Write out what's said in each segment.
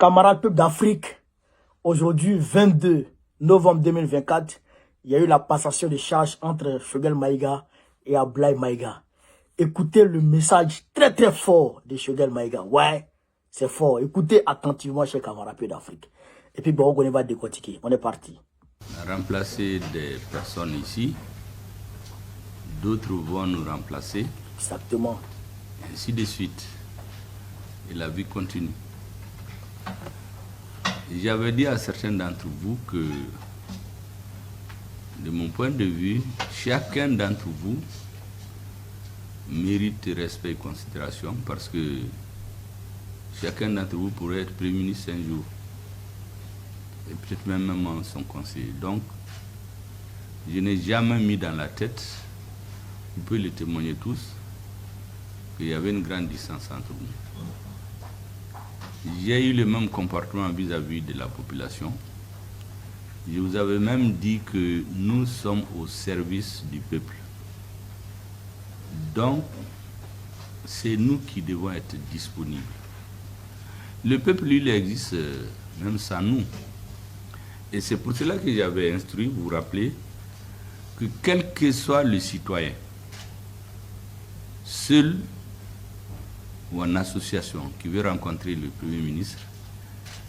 Camarades peuple d'Afrique, aujourd'hui 22 novembre 2024, il y a eu la passation de charges entre Choguel Maïga et Ablaye Maïga. Écoutez le message très très fort de Choguel Maïga. Ouais, c'est fort. Écoutez attentivement chez camarades peuple d'Afrique. Et puis bon, on va décortiquer. On est parti. Remplacer des personnes ici, d'autres vont nous remplacer. Exactement. Et ainsi de suite. Et la vie continue. J'avais dit à certains d'entre vous que, de mon point de vue, chacun d'entre vous mérite respect et considération parce que chacun d'entre vous pourrait être Premier ministre un jour. Et peut-être même son conseiller. Donc, je n'ai jamais mis dans la tête, vous pouvez le témoigner tous, qu'il y avait une grande distance entre nous. J'ai eu le même comportement vis-à-vis de la population. Je vous avais même dit que nous sommes au service du peuple. Donc, c'est nous qui devons être disponibles. Le peuple, lui, il existe même sans nous. Et c'est pour cela que j'avais instruit, vous vous rappelez, que quel que soit le citoyen, seul ou en association qui veut rencontrer le Premier ministre,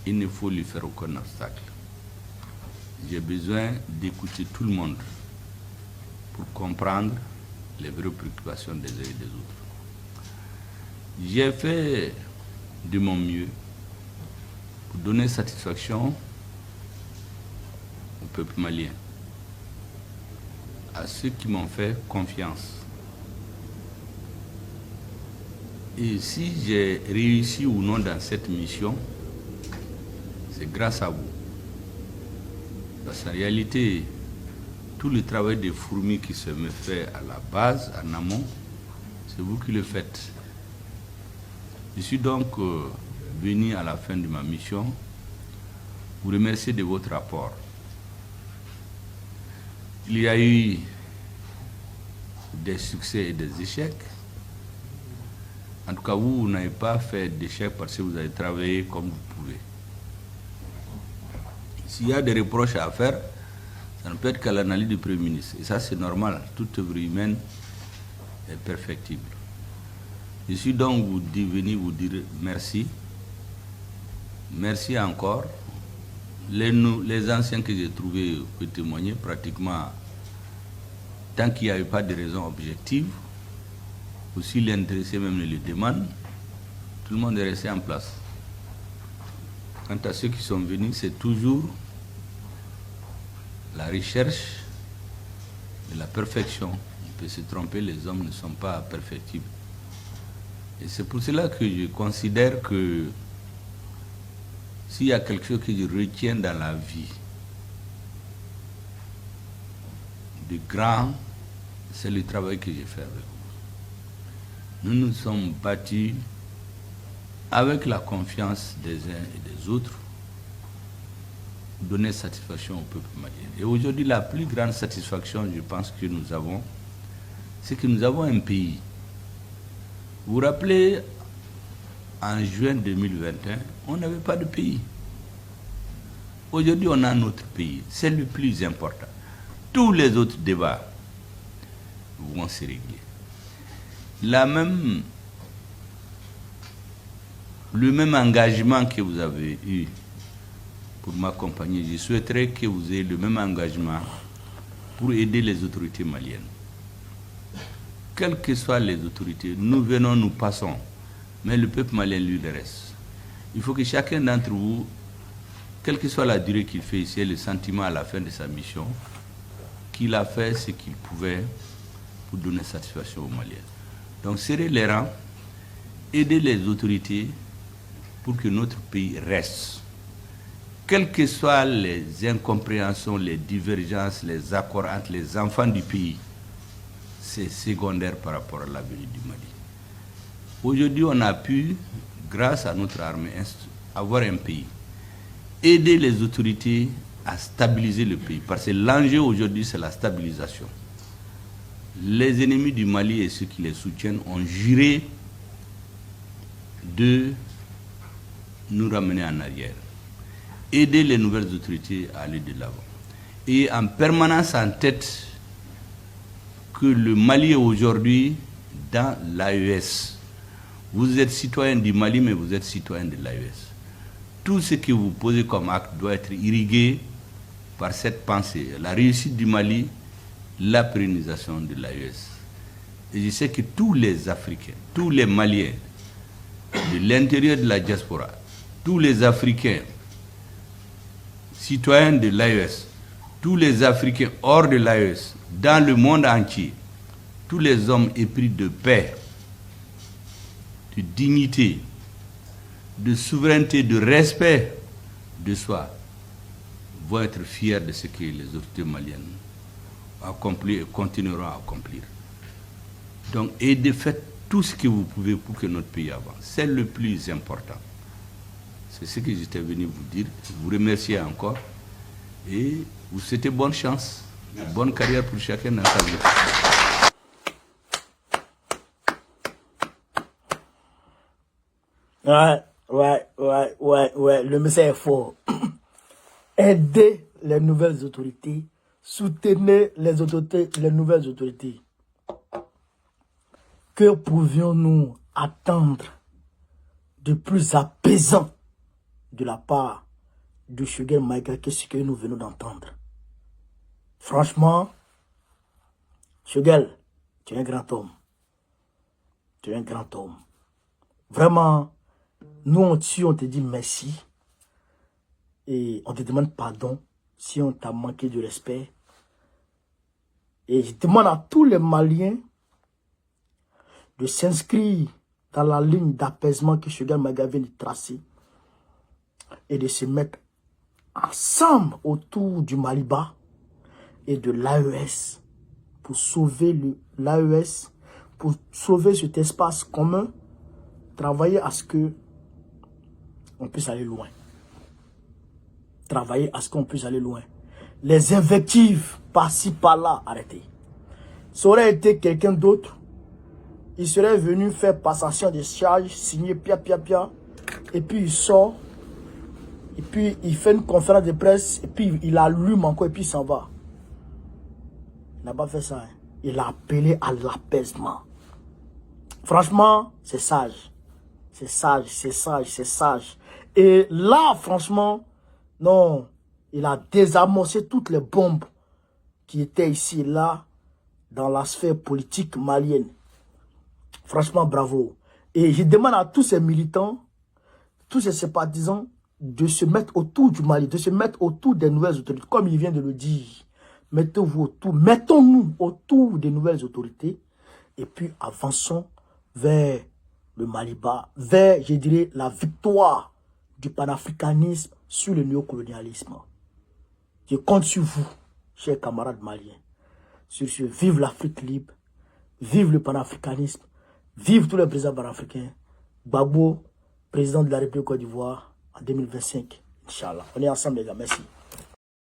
il ne faut lui faire aucun obstacle. J'ai besoin d'écouter tout le monde pour comprendre les vraies préoccupations des uns et des autres. J'ai fait de mon mieux pour donner satisfaction au peuple malien, à ceux qui m'ont fait confiance. Et si j'ai réussi ou non dans cette mission, c'est grâce à vous. Parce qu'en réalité, tout le travail des fourmis qui se me fait à la base, en amont, c'est vous qui le faites. Je suis donc venu à la fin de ma mission vous remercier de votre rapport. Il y a eu des succès et des échecs. En tout cas, vous n'avez pas fait d'échec parce que vous avez travaillé comme vous pouvez. S'il y a des reproches à faire, ça ne peut être qu'à l'analyse du Premier ministre. Et ça, c'est normal. Toute œuvre humaine est perfectible. Je suis donc venu vous dire merci. Merci encore. Les anciens que j'ai trouvés peuvent témoigner pratiquement, tant qu'il n'y avait pas de raison objective, aussi l'intéressé même le demande, tout le monde est resté en place. Quant à ceux qui sont venus, c'est toujours la recherche de la perfection. On peut se tromper, les hommes ne sont pas perfectibles. Et c'est pour cela que je considère que s'il y a quelque chose que je retiens dans la vie de grand, c'est le travail que j'ai fait avec vous. Nous nous sommes battus avec la confiance des uns et des autres pour donner satisfaction au peuple malien. Et aujourd'hui, la plus grande satisfaction, je pense, que nous avons, c'est que nous avons un pays. Vous vous rappelez, en juin 2021, on n'avait pas de pays. Aujourd'hui, on a notre pays. C'est le plus important. Tous les autres débats vont se régler. Le même engagement que vous avez eu pour m'accompagner, je souhaiterais que vous ayez le même engagement pour aider les autorités maliennes. Quelles que soient les autorités, nous venons, nous passons, mais le peuple malien, lui, le reste. Il faut que chacun d'entre vous, quelle que soit la durée qu'il fait ici, ait le sentiment à la fin de sa mission, qu'il a fait ce qu'il pouvait pour donner satisfaction aux Maliens. Donc, serrer les rangs, aider les autorités pour que notre pays reste. Quelles que soient les incompréhensions, les divergences, les accords entre les enfants du pays, c'est secondaire par rapport à l'avenir du Mali. Aujourd'hui, on a pu, grâce à notre armée, avoir un pays. Aider les autorités à stabiliser le pays. Parce que l'enjeu aujourd'hui, c'est la stabilisation. Les ennemis du Mali et ceux qui les soutiennent ont juré de nous ramener en arrière. Aider les nouvelles autorités à aller de l'avant. Et en permanence en tête que le Mali est aujourd'hui dans l'AES. Vous êtes citoyen du Mali, mais vous êtes citoyen de l'AES. Tout ce que vous posez comme acte doit être irrigué par cette pensée. La réussite du Mali, la pérennisation de l'AES. Et je sais que tous les Africains, tous les Maliens, de l'intérieur de la diaspora, tous les Africains, citoyens de l'AES, tous les Africains hors de l'AES, dans le monde entier, tous les hommes épris de paix, de dignité, de souveraineté, de respect de soi, vont être fiers de ce que les autorités maliennes ont accompli et continueront à accomplir. Donc, faites tout ce que vous pouvez pour que notre pays avance. C'est le plus important. C'est ce que j'étais venu vous dire. Je vous remercie encore et vous souhaitez bonne chance, bonne carrière pour chacun dans sa vie. Ouais, le message est fort. Aidez les nouvelles autorités, soutenez les autorités, les nouvelles autorités. Que pouvions-nous attendre de plus apaisant de la part de Shogel Maïga que ce que nous venons d'entendre? Franchement, Shogel, tu es un grand homme. Tu es un grand homme. Vraiment, nous, on te dit merci. Et on te demande pardon si on t'a manqué de respect. Et je demande à tous les Maliens de s'inscrire dans la ligne d'apaisement que Shogel Maïga vient de tracer et de se mettre ensemble autour du Maliba et de l'AES pour sauver l'AES, pour sauver cet espace commun, travailler à ce que on puisse aller loin. Travailler à ce qu'on puisse aller loin. Les invectives par-ci, par-là, arrêtez. Ça aurait été quelqu'un d'autre, il serait venu faire passation de charges, signer pia, et puis il sort, et puis il fait une conférence de presse, et puis il allume encore, et puis il s'en va. Il n'a pas fait ça. Hein. Il a appelé à l'apaisement. Franchement, c'est sage. C'est sage, c'est sage, c'est sage. Et là, franchement, non, il a désamorcé toutes les bombes qui étaient ici et là dans la sphère politique malienne. Franchement, bravo. Et je demande à tous ces militants, tous ces sympathisants, de se mettre autour du Mali, de se mettre autour des nouvelles autorités, comme il vient de le dire. Mettez-vous autour, mettons-nous autour des nouvelles autorités et puis avançons vers le Maliba, vers, je dirais, la victoire du panafricanisme sur le néocolonialisme. Je compte sur vous, chers camarades maliens. Sur ce, vive l'Afrique libre, vive le panafricanisme, vive tous les présidents panafricains. Gbagbo, président de la République Côte d'Ivoire en 2025, Inch'Allah. On est ensemble les gars, merci.